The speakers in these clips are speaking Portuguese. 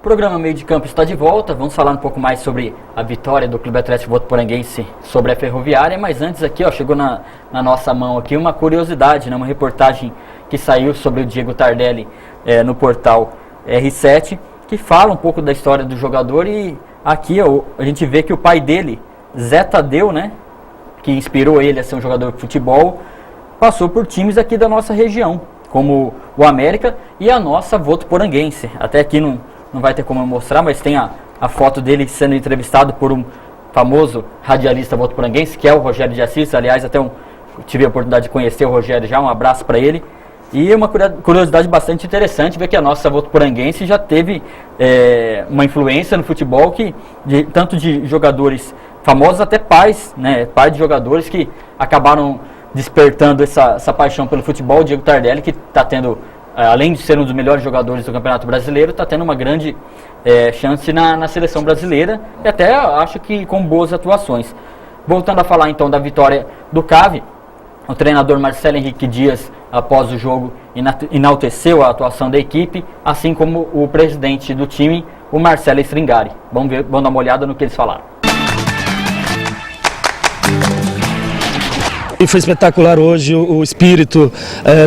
programa Meio de Campo está de volta. Vamos falar um pouco mais sobre a vitória do Clube Atlético Votuporanguense sobre a Ferroviária. Mas antes aqui, chegou na nossa mão aqui uma curiosidade, né? Uma reportagem que saiu sobre o Diego Tardelli no portal R7, que fala um pouco da história do jogador. E aqui a gente vê que o pai dele, Zé Tadeu, né? Que inspirou ele a ser um jogador de futebol, passou por times aqui da nossa região, como o América e a nossa Votuporanguense. Até aqui não vai ter como eu mostrar, mas tem a foto dele sendo entrevistado por um famoso radialista votuporanguense, que é o Rogério de Assis. Aliás, tive a oportunidade de conhecer o Rogério já, um abraço para ele. E uma curiosidade bastante interessante ver que a nossa Votuporanguense já teve uma influência no futebol, tanto de jogadores famosos até pais, né, pai de jogadores que acabaram despertando essa paixão pelo futebol. O Diego Tardelli, que está tendo, além de ser um dos melhores jogadores do Campeonato Brasileiro, está tendo uma grande chance na seleção brasileira, e até acho que com boas atuações. Voltando a falar então da vitória do CAV, o treinador Marcelo Henrique Dias, após o jogo, enalteceu a atuação da equipe, assim como o presidente do time, o Marcelo Stringari. Vamos dar uma olhada no que eles falaram. E foi espetacular hoje o espírito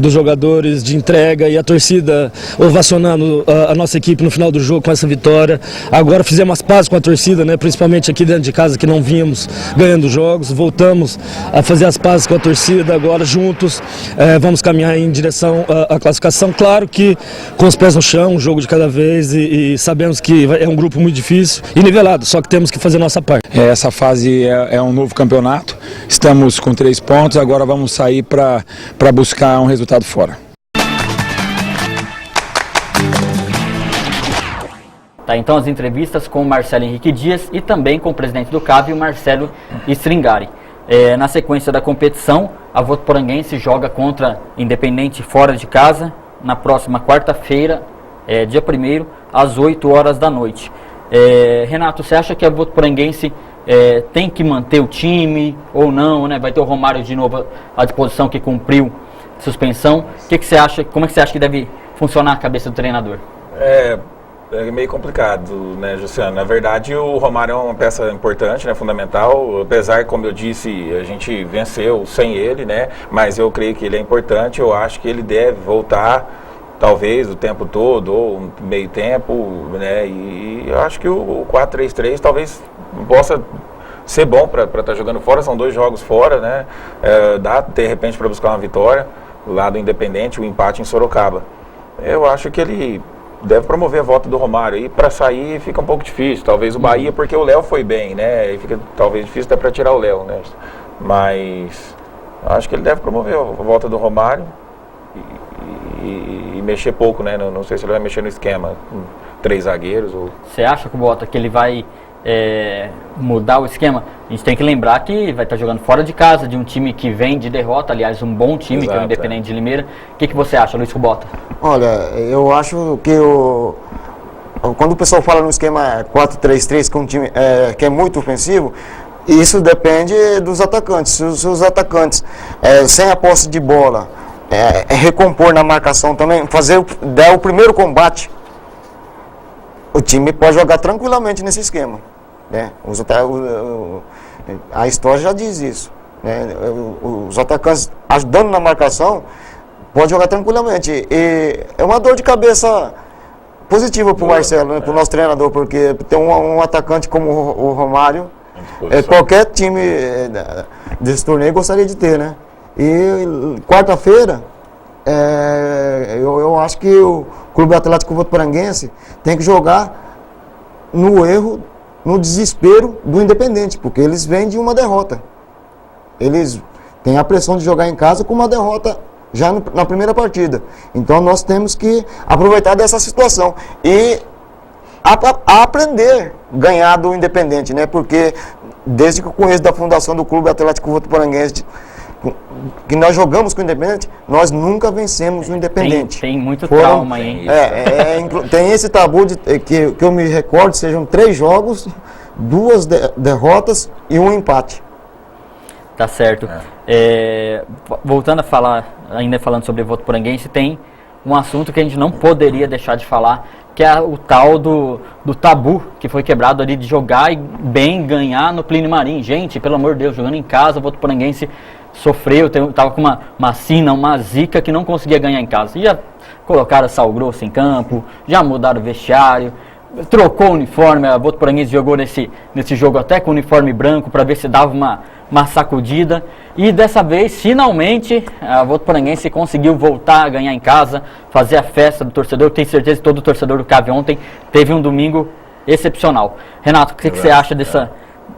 dos jogadores de entrega e a torcida ovacionando a nossa equipe no final do jogo com essa vitória. Agora fizemos as pazes com a torcida, né, principalmente aqui dentro de casa, que não vínhamos ganhando jogos. Voltamos a fazer as pazes com a torcida agora juntos. Vamos caminhar em direção à classificação. Claro que com os pés no chão, um jogo de cada vez, e sabemos que é um grupo muito difícil e nivelado, só que temos que fazer a nossa parte. Essa fase é um novo campeonato. Estamos com 3 pontos, agora vamos sair para buscar um resultado fora. Tá, então as entrevistas com o Marcelo Henrique Dias e também com o presidente do CAV, o Marcelo Stringari. Na sequência da competição, a Votuporanguense joga contra Independente fora de casa na próxima quarta-feira, dia 1º, às 8 horas da noite. Renato, você acha que a Votuporanguense tem que manter o time ou não, né? Vai ter o Romário de novo à disposição, que cumpriu suspensão. O que você acha? Como é que você acha que deve funcionar a cabeça do treinador? É meio complicado, né, Jussiano? Na verdade, o Romário é uma peça importante, né, fundamental. Apesar, como eu disse, a gente venceu sem ele, né? Mas eu creio que ele é importante. Eu acho que ele deve voltar, talvez o tempo todo ou meio tempo, né? E eu acho que o 4-3-3 talvez possa ser bom para estar jogando fora. São 2 jogos fora, né? Dá de repente para buscar uma vitória lá do Independente, o empate em Sorocaba. Eu acho que ele deve promover a volta do Romário, e para sair fica um pouco difícil. Talvez o Bahia, porque o Léo foi bem, né? E fica talvez difícil até para tirar o Léo, né? Mas acho que ele deve promover a volta do Romário e mexer pouco, né? Não sei se ele vai mexer no esquema com 3 zagueiros. Você acha, Kubota, que ele vai mudar o esquema? A gente tem que lembrar que vai estar jogando fora de casa, de um time que vem de derrota, aliás, um bom time. Exato, que é o Independente de Limeira. O que você acha, Luiz Kubota? Olha, eu acho que quando o pessoal fala no esquema 4-3-3, que é um time que é muito ofensivo, isso depende dos atacantes. Se os atacantes, sem a posse de bola, recompor na marcação também, dar o primeiro combate, o time pode jogar tranquilamente nesse esquema, né? A história já diz isso, né? Os atacantes ajudando na marcação pode jogar tranquilamente, e é uma dor de cabeça positiva para o Marcelo, né? Para o nosso treinador, porque tem um atacante como o Romário, qualquer time desse torneio gostaria de ter, né? E quarta-feira, eu acho que o Clube Atlético Votuporanguense tem que jogar no erro, no desespero do Independente, porque eles vêm de uma derrota. Eles têm a pressão de jogar em casa com uma derrota já na primeira partida. Então nós temos que aproveitar dessa situação e aprender a ganhar do Independente, né? Porque desde que eu conheço da fundação do Clube Atlético Votuporanguense, que nós jogamos com o Independente, nós nunca vencemos o Independente. Tem muito trauma aí. Tem esse tabu que eu me recordo, sejam 3 jogos, 2 derrotas e 1 empate. Tá certo. Voltando a falar, ainda falando sobre o Votuporanguense, tem um assunto que a gente não poderia deixar de falar, que é o tal do tabu que foi quebrado ali de jogar e bem ganhar no Plínio Marim. Gente, pelo amor de Deus, jogando em casa, o Votuporanguense sofreu, estava com uma sina, uma zica que não conseguia ganhar em casa. E já colocaram sal grosso em campo, já mudaram o vestiário, trocou o uniforme, a Votuporanguense jogou nesse jogo até com o uniforme branco para ver se dava uma sacudida. E dessa vez, finalmente, a Votuporanguense conseguiu voltar a ganhar em casa, fazer a festa do torcedor. Eu tenho certeza que todo torcedor do CAV ontem teve um domingo excepcional. Renato, o que você acha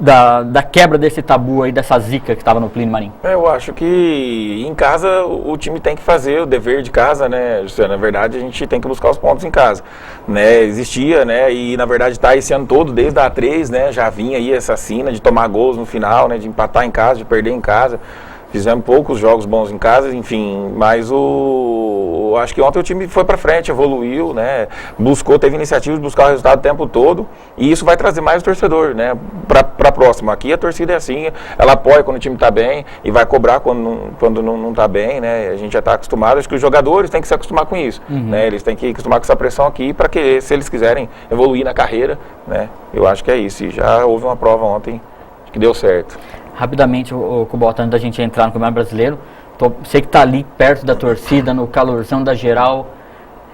da quebra desse tabu aí, dessa zica que estava no Plínio Marim? Eu acho que em casa o time tem que fazer o dever de casa, né, Luciano? Na verdade, a gente tem que buscar os pontos em casa, né? Existia, né, e na verdade está esse ano todo, desde a A3, né, já vinha aí essa sina de tomar gols no final, né, de empatar em casa, de perder em casa. Fizemos poucos jogos bons em casa, enfim, mas acho que ontem o time foi para frente, evoluiu, né, teve iniciativa de buscar o resultado o tempo todo, e isso vai trazer mais o torcedor, né, para a próxima. Aqui a torcida é assim, ela apoia quando o time está bem e vai cobrar quando não está bem, né, a gente já está acostumado. Acho que os jogadores têm que se acostumar com isso, né, eles têm que acostumar com essa pressão aqui para que, se eles quiserem evoluir na carreira, né, eu acho que é isso. E já houve uma prova ontem que deu certo. Rapidamente, o Kubota, antes da gente entrar no Campeonato Brasileiro, sei que está ali perto da torcida, no calorzão da geral.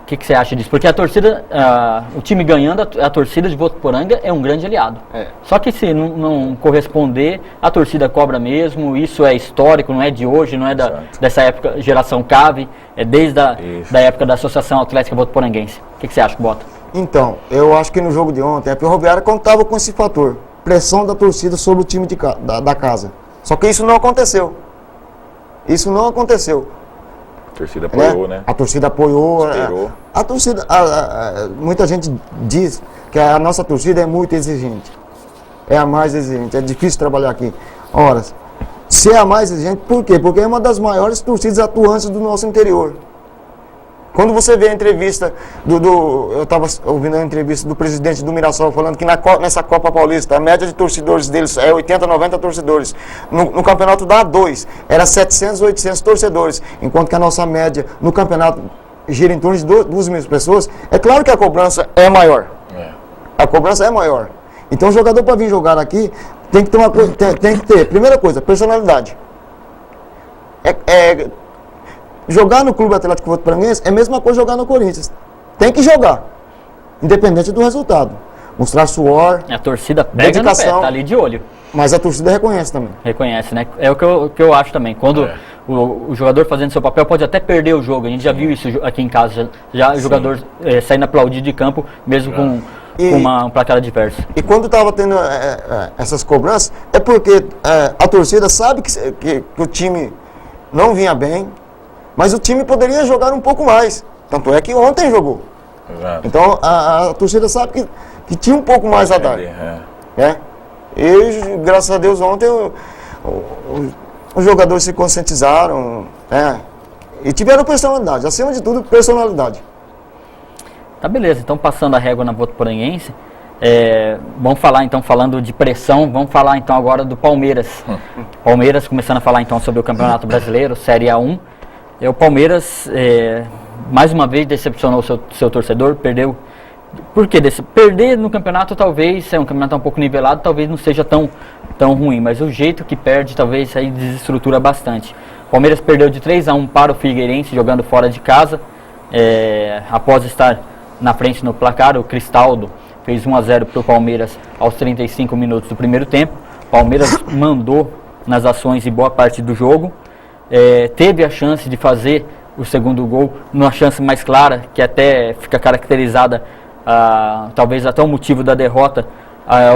O que você acha disso? Porque a torcida, o time ganhando, a torcida de Votuporanga é um grande aliado. Só que se não corresponder, a torcida cobra mesmo. Isso é histórico, não é de hoje, não é dessa época, geração CAV, é desde da época da Associação Atlética Votuporanguense. O que você acha, Kubota? Então, eu acho que no jogo de ontem, a Ferroviária contava com esse fator. Pressão da torcida sobre o time da casa. Só que isso não aconteceu. Isso não aconteceu. A torcida apoiou, né? A torcida apoiou. A torcida, muita gente diz que a nossa torcida é muito exigente. É a mais exigente. É difícil trabalhar aqui. Ora, se é a mais exigente, por quê? Porque é uma das maiores torcidas atuantes do nosso interior. Quando você vê a entrevista eu estava ouvindo a entrevista do presidente do Mirassol falando que nessa Copa Paulista a média de torcedores deles é 80, 90 torcedores. No campeonato da A2 era 700, 800 torcedores, enquanto que a nossa média no campeonato gira em torno de 2.000 pessoas. É claro que a cobrança é maior. A cobrança é maior. Então o jogador para vir jogar aqui tem que ter, primeira coisa, personalidade. Jogar no Clube Atlético Votuporanguense é a mesma coisa jogar no Corinthians. Tem que jogar, independente do resultado. Mostrar suor, a torcida pega dedicação, no pé, tá ali de olho. Mas a torcida reconhece também. Reconhece, né? É o que eu acho também. Quando o jogador fazendo seu papel pode até perder o jogo. A gente já viu isso aqui em casa. Já o jogador saindo aplaudido de campo, mesmo com um placar adverso. E quando estava tendo essas cobranças, é porque a torcida sabe que o time não vinha bem, mas o time poderia jogar um pouco mais. Tanto é que ontem jogou. Exato. Então a torcida sabe que tinha um pouco mais a dar. E graças a Deus ontem os jogadores se conscientizaram, e tiveram personalidade. Acima de tudo, personalidade. Tá, beleza. Então, passando a régua na Votuporanguense, vamos falar então, falando de pressão, vamos falar então agora do Palmeiras. Palmeiras, começando a falar então sobre o Campeonato Brasileiro, Série A1. O Palmeiras, mais uma vez, decepcionou o seu torcedor, perdeu. Por que perder no campeonato? Talvez, é um campeonato um pouco nivelado, talvez não seja tão ruim, mas o jeito que perde talvez aí desestrutura bastante. O Palmeiras perdeu de 3-1 para o Figueirense, jogando fora de casa, após estar na frente no placar. O Cristaldo fez 1-0 para o Palmeiras aos 35 minutos do primeiro tempo. O Palmeiras mandou nas ações e boa parte do jogo. Teve a chance de fazer o segundo gol, numa chance mais clara, que até fica caracterizada, talvez até o motivo da derrota.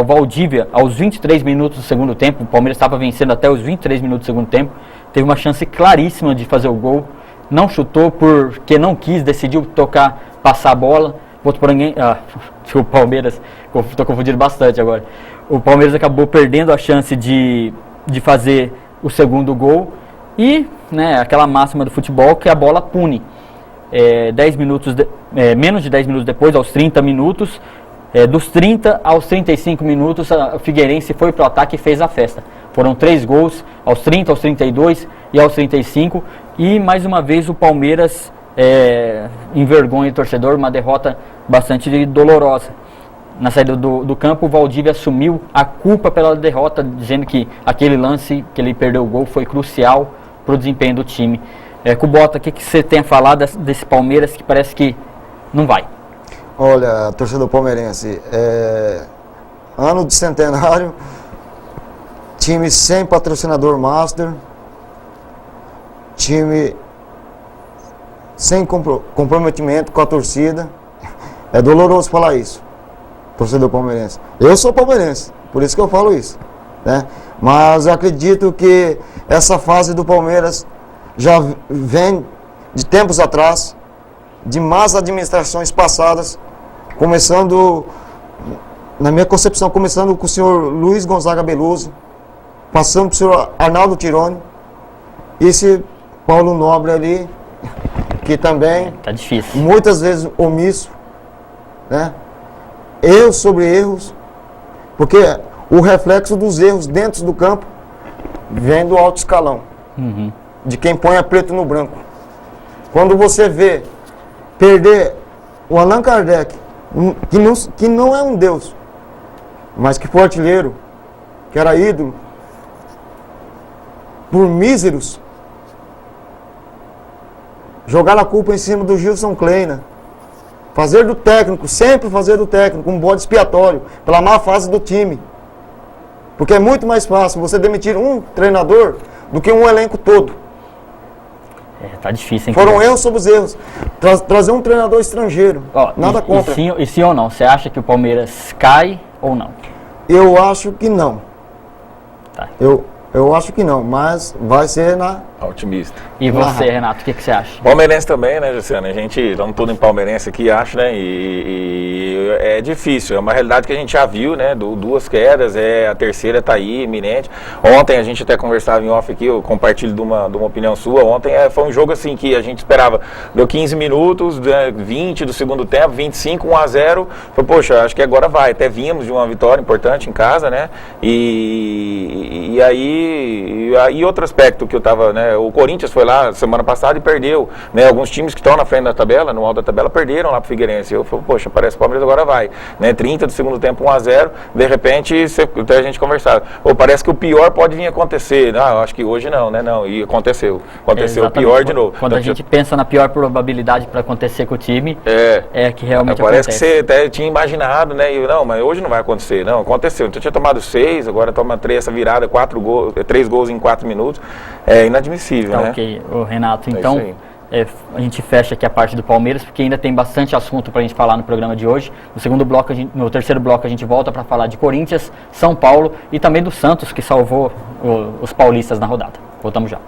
O Valdívia, aos 23 minutos do segundo tempo, o Palmeiras estava vencendo até os 23 minutos do segundo tempo, teve uma chance claríssima de fazer o gol, não chutou porque não quis, decidiu passar a bola. O Palmeiras, estou confundindo bastante agora. O Palmeiras acabou perdendo a chance de fazer o segundo gol. E aquela máxima do futebol que a bola pune. Menos de 10 minutos depois, aos 30 minutos, dos 30 aos 35 minutos, o Figueirense foi para o ataque e fez a festa. Foram 3 gols, aos 30, aos 32 e aos 35. E mais uma vez o Palmeiras envergonha o torcedor, uma derrota bastante dolorosa. Na saída do campo, o Valdívia assumiu a culpa pela derrota, dizendo que aquele lance que ele perdeu o gol foi crucial para o desempenho do time. Kubota, o que você tem a falar desse Palmeiras que parece que não vai? Olha, torcedor palmeirense, ano de centenário, time sem patrocinador master, time sem comprometimento com a torcida. É doloroso falar isso, torcedor palmeirense. Eu sou palmeirense, por isso que eu falo isso, né? Mas eu acredito que essa fase do Palmeiras já vem de tempos atrás, de más administrações passadas, começando, na minha concepção, começando com o senhor Luiz Gonzaga Beluso, passando para o senhor Arnaldo Tironi, e esse Paulo Nobre ali, que também, tá difícil, muitas vezes omisso, né? Erros sobre erros, porque o reflexo dos erros dentro do campo vem do alto escalão, de quem põe a preto no branco. Quando você vê perder o Allan Kardec, que não é um deus, mas que foi artilheiro, que era ídolo, por míseros, jogar a culpa em cima do Gilson Kleina, fazer do técnico, sempre fazer do técnico um bode expiatório pela má fase do time. Porque é muito mais fácil você demitir um treinador do que um elenco todo. Tá difícil, hein? Foram erros sobre os erros. Trazer um treinador estrangeiro, nada contra. E sim ou não? Você acha que o Palmeiras cai ou não? Eu acho que não. Tá. Eu acho que não, mas vai ser na... Otimista. E você, Renato, o que você acha? Palmeirense também, né, Luciano? A gente, estamos tudo em palmeirense aqui, acho, né? E é difícil, é uma realidade que a gente já viu, né? Duas quedas, a terceira está aí, iminente. Ontem a gente até conversava em off aqui, eu compartilho de uma opinião sua. Ontem foi um jogo assim que a gente esperava, deu 15 minutos, 20 do segundo tempo, 25, 1-0. Falei, poxa, acho que agora vai. Até vimos de uma vitória importante em casa, né? E aí outro aspecto que eu estava, né? O Corinthians foi lá semana passada e perdeu, né? Alguns times que estão na frente da tabela, no alto da tabela, perderam lá pro Figueirense. Eu falei, poxa, parece que o Palmeiras agora vai, né? 30 do segundo tempo, 1-0, de repente, até a gente conversava, parece que o pior pode vir acontecer. Eu acho que hoje não, né? Não, e aconteceu o pior de novo. Quando a gente pensa na pior probabilidade para acontecer com o time, é que realmente parece acontece. Que você até tinha imaginado, né? E não, mas hoje não vai acontecer. Não, aconteceu. Então tinha tomado 6, agora toma 3, essa virada, 3 gols em 4 minutos. É inadmissível, né? Ok, Renato, então a gente fecha aqui a parte do Palmeiras, porque ainda tem bastante assunto para a gente falar no programa de hoje. No terceiro bloco a gente volta para falar de Corinthians, São Paulo e também do Santos, que salvou os paulistas na rodada. Voltamos já.